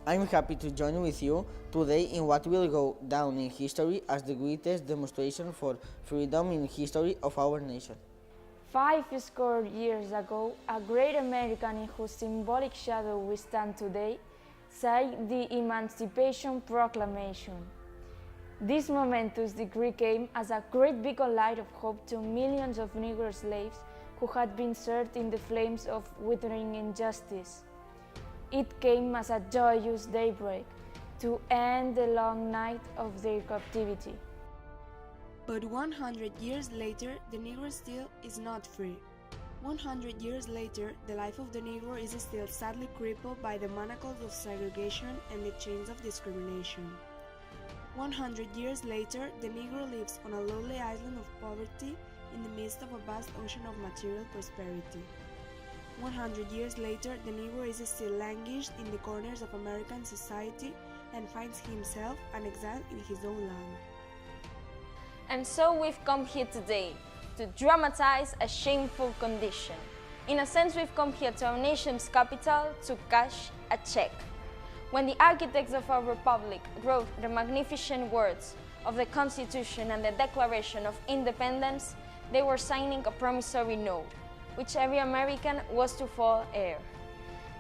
I'm happy to join with you today in what will go down in history as the greatest demonstration for freedom in history of our nation. 50 years ago, a great American in whose symbolic shadow we stand today signed the Emancipation Proclamation. This momentous decree came as a great beacon light of hope to millions of Negro slaves who had been seared in the flames of withering injustice. It came as a joyous daybreak to end the long night of their captivity. But 100 years later, the Negro still is not free. 100 years later, the life of the Negro is still sadly crippled by the manacles of segregation and the chains of discrimination. 100 years later, the Negro lives on a lonely island of poverty in the midst of a vast ocean of material prosperity. 100 years later, the Negro is still languished in the corners of American society and finds himself an exile in his own land. And so we've come here today to dramatize a shameful condition. In a sense, we've come here to our nation's capital to cash a check. When the architects of our republic wrote the magnificent words of the Constitution and the Declaration of Independence, they were signing a promissory note, which every American was to fall heir.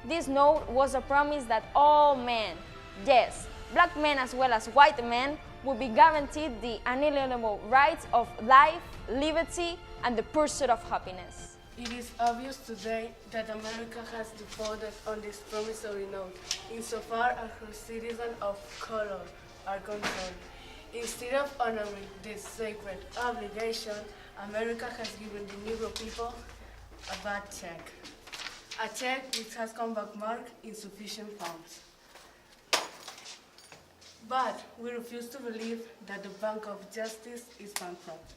This note was a promise that all men, yes, black men as well as white men, would be guaranteed the unalienable rights of life, liberty, and the pursuit of happiness. It is obvious today that America has defaulted on this promissory note insofar as her citizens of color are concerned. Instead of honoring this sacred obligation, America has given the Negro people a bad check. A check which has come back marked insufficient funds. But we refuse to believe that the Bank of Justice is bankrupt.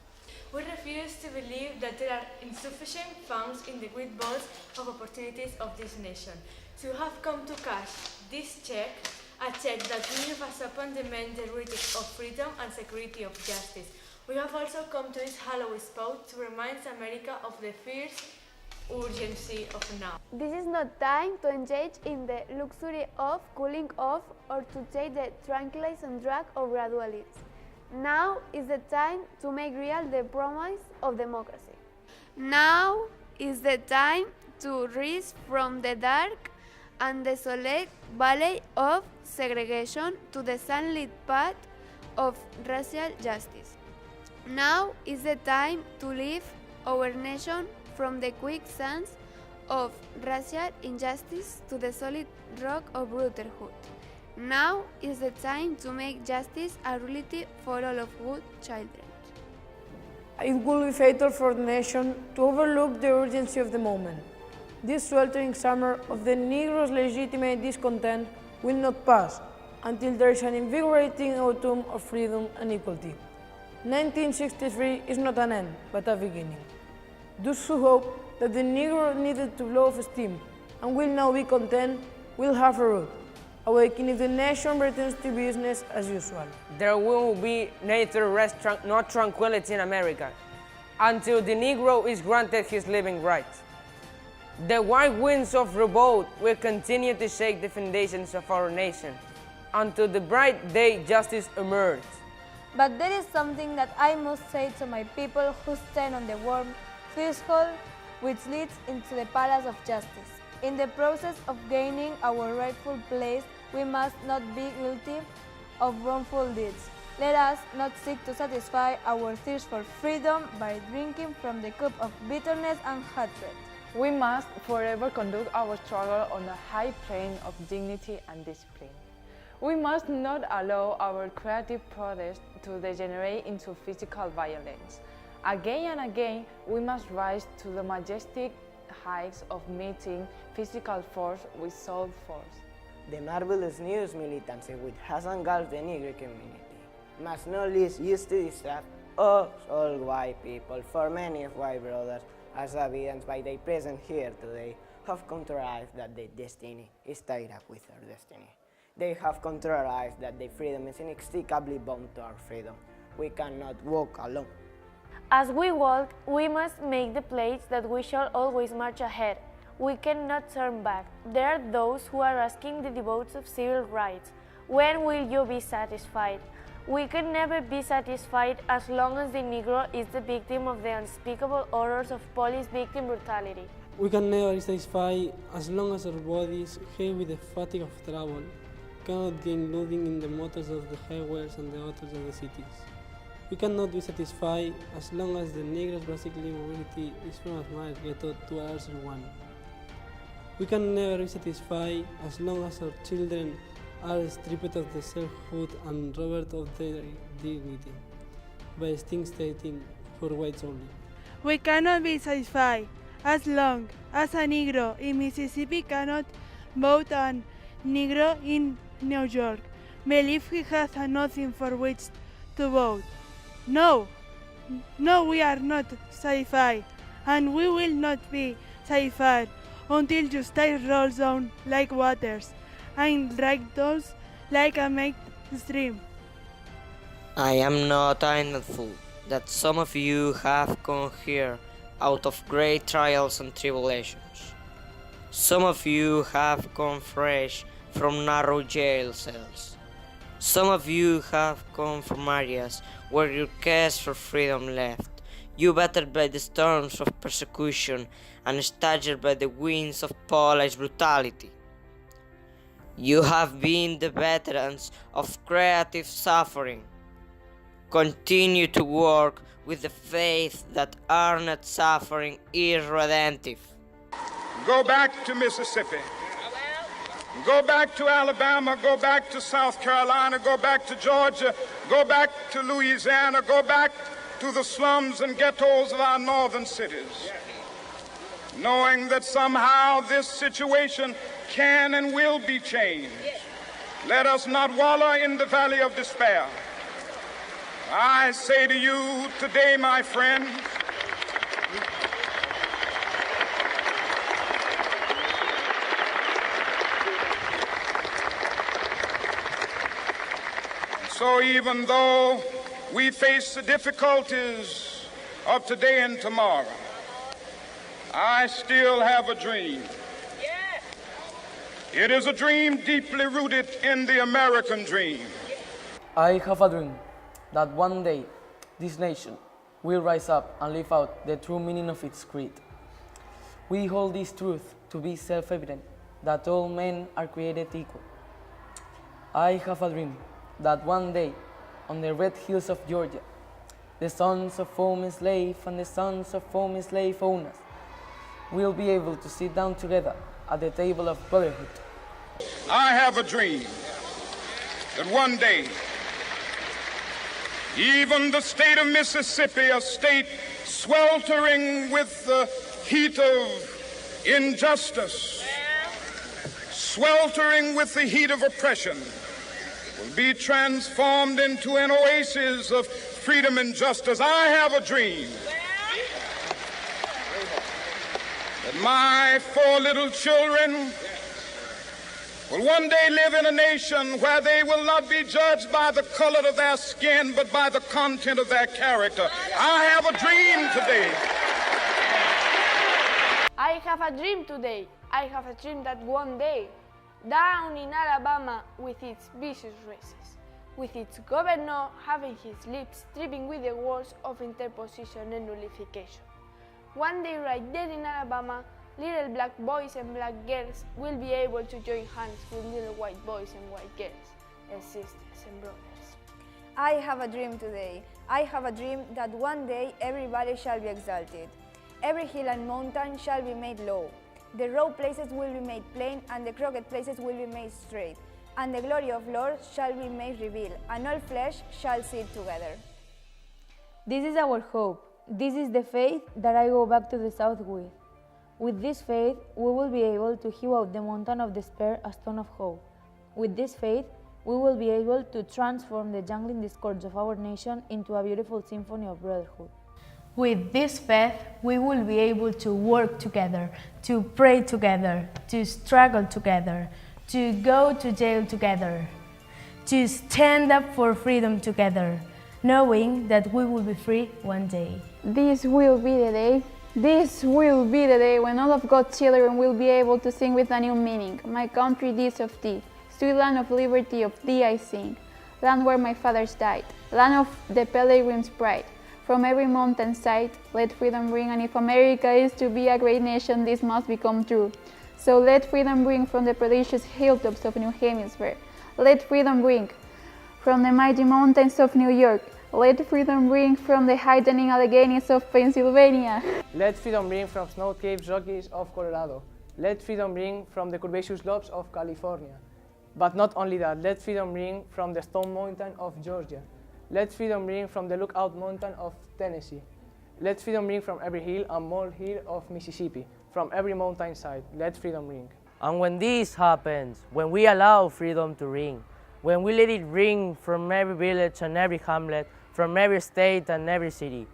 We refuse to believe that there are insufficient funds in the great vaults of opportunities of this nation. So we have come to cash this check, a check that will give us upon the men the riches of freedom and security of justice. We have also come to this Halloween spot to remind America of the fierce urgency of now. This is not time to engage in the luxury of cooling off or to take the tranquilizing drug of gradualism. Now is the time to make real the promise of democracy. Now is the time to rise from the dark and desolate valley of segregation to the sunlit path of racial justice. Now is the time to lift our nation from the quicksands of racial injustice to the solid rock of brotherhood. Now is the time to make justice a reality for all of good children. It will be fatal for the nation to overlook the urgency of the moment. This sweltering summer of the Negro's legitimate discontent will not pass until there is an invigorating autumn of freedom and equality. 1963 is not an end, but a beginning. Those who hope that the Negro needed to blow off steam and will now be content will have a root, awakening if the nation returns to business as usual. There will be neither rest nor tranquility in America until the Negro is granted his living rights. The white winds of revolt will continue to shake the foundations of our nation until the bright day justice emerges. But there is something that I must say to my people who stand on the warm threshold which leads into the palace of justice. In the process of gaining our rightful place, we must not be guilty of wrongful deeds. Let us not seek to satisfy our thirst for freedom by drinking from the cup of bitterness and hatred. We must forever conduct our struggle on a high plane of dignity and discipline. We must not allow our creative protest to degenerate into physical violence. Again and again, we must rise to the majestic heights of meeting physical force with soul force. The marvelous news militancy which has engulfed the Negro community must not least used to distract us all white people, for many of white brothers, as evidenced by their presence here today, have come to realize that their destiny is tied up with our destiny. They have come to realize that their freedom is inextricably bound to our freedom. We cannot walk alone. As we walk, we must make the pledge that we shall always march ahead. we cannot turn back. There are those who are asking the devotes of civil rights, when will you be satisfied? We can never be satisfied as long as the Negro is the victim of the unspeakable horrors of police victim brutality. We can never be satisfied as long as our bodies, heavy with the fatigue of travel, cannot gain looting in the motors of the highways and the autos of the cities. We cannot be satisfied as long as the Negro's basically mobility is from a small ghetto to a larger one. We can never be satisfied as long as our children are stripped of their selfhood and robbed of their dignity by extincting for whites only. We cannot be satisfied as long as a Negro in Mississippi cannot vote a Negro in New York, believe he has nothing for which to vote. No, we are not satisfied, and we will not be satisfied until justice rolls down like waters and righteousness like a mighty stream. I am not doubtful that some of you have come here out of great trials and tribulations. Some of you have come fresh from narrow jail cells. Some of you have come from areas where your quest for freedom left you battered by the storms of persecution and staggered by the winds of police brutality. You have been the veterans of creative suffering. Continue to work with the faith that earned suffering is redemptive. Go back to Mississippi. Go back to Alabama. Go back to South Carolina. Go back to Georgia. Go back to Louisiana. Go back to the slums and ghettos of our northern cities, knowing that somehow this situation can and will be changed. Let us not wallow in the valley of despair. I say to you today, my friends, so even though we face the difficulties of today and tomorrow, I still have a dream. It is a dream deeply rooted in the American dream. I have a dream that one day this nation will rise up and live out the true meaning of its creed. We hold this truth to be self-evident, that all men are created equal. I have a dream that one day, on the red hills of Georgia, the sons of former slave and the sons of former slave owners will be able to sit down together at the table of brotherhood. I have a dream that one day, even the state of Mississippi, a state sweltering with the heat of injustice, sweltering with the heat of oppression, will be transformed into an oasis of freedom and justice. I have a dream that my 4 little children will one day live in a nation where they will not be judged by the color of their skin, but by the content of their character. I have a dream today. I have a dream today. I have a dream that one day, down in Alabama, with its vicious races, with its governor having his lips dripping with the words of interposition and nullification, one day right there in Alabama, little black boys and black girls will be able to join hands with little white boys and white girls, as sisters and brothers. I have a dream today. I have a dream that one day everybody shall be exalted. Every hill and mountain shall be made low. The rough places will be made plain, and the crooked places will be made straight. And the glory of Lord shall be made revealed, and all flesh shall see it together. This is our hope. This is the faith that I go back to the south with. With this faith, we will be able to hew out the mountain of despair a stone of hope. With this faith, we will be able to transform the jangling discords of our nation into a beautiful symphony of brotherhood. With this faith, we will be able to work together, to pray together, to struggle together, to go to jail together, to stand up for freedom together, knowing that we will be free one day. This will be the day This will be the day when all of God's children will be able to sing with a new meaning. My country, this of thee, sweet land of liberty, of thee I sing. Land where my fathers died, land of the pilgrim's pride. From every mountain side, let freedom ring, and if America is to be a great nation, this must become true. So let freedom ring from the prodigious hilltops of New Hampshire. Let freedom ring from the mighty mountains of New York. Let freedom ring from the heightening Alleghenies of Pennsylvania. Let freedom ring from snow-capped Rockies of Colorado. Let freedom ring from the curvaceous slopes of California. But not only that, let freedom ring from the Stone Mountain of Georgia. Let freedom ring from the Lookout Mountain of Tennessee. Let freedom ring from every hill and molehill of Mississippi. From every mountainside, let freedom ring. And when this happens, when we allow freedom to ring, when we let it ring from every village and every hamlet, from every state and every city,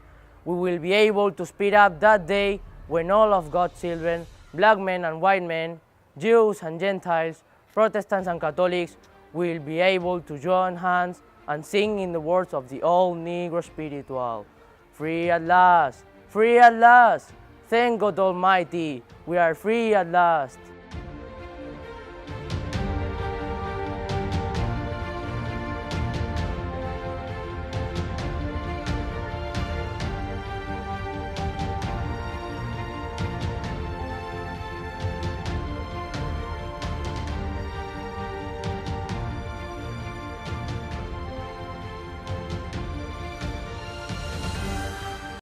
we will be able to speed up that day when all of God's children, black men and white men, Jews and Gentiles, Protestants and Catholics, will be able to join hands and sing in the words of the old Negro spiritual. Free at last, free at last. Thank God Almighty, we are free at last.